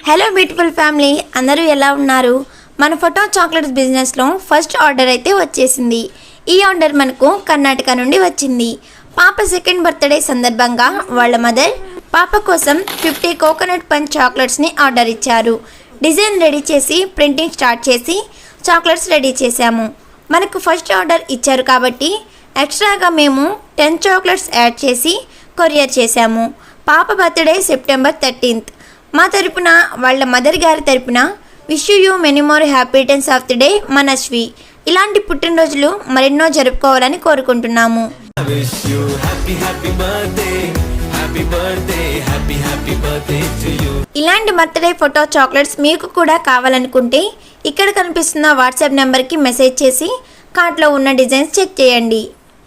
Hello beautiful family, అందరూ ఎలా ఉన్నారు? మన ఫోటో చాక్లెట్స్ బిజినెస్లో ఫస్ట్ ఆర్డర్ అయితే వచ్చేసింది. ఈ ఆర్డర్ మనకు కర్ణాటక నుండి వచ్చింది. పాప సెకండ్ బర్త్డే సందర్భంగా వాళ్ళ మదర్ పాప కోసం 50 కోకోనట్ పంచ్ చాక్లెట్స్ని ఆర్డర్ ఇచ్చారు. డిజైన్ రెడీ చేసి ప్రింటింగ్ స్టార్ట్ చేసి చాక్లెట్స్ రెడీ చేశాము. మనకు ఫస్ట్ ఆర్డర్ ఇచ్చారు కాబట్టి ఎక్స్ట్రాగా మేము 10 చాక్లెట్స్ యాడ్ చేసి కొరియర్ చేశాము. పాప బర్త్డే సెప్టెంబర్ 13th. మా తరపున వాళ్ళ మదర్ గారి తరపున wish you many more happy returns of the day Manasvi. ఇలాంటి పుట్టినరోజులు మరెన్నో జరుపుకోవాలని కోరుకుంటున్నాము. ఇలాంటి బర్త్డే ఫోటో చాక్లెట్స్ మీకు కూడా కావాలనుకుంటే ఇక్కడ కనిపిస్తున్న వాట్సాప్ నెంబర్కి మెసేజ్ చేసి కార్ట్లో ఉన్న డిజైన్స్ చెక్ చేయండి.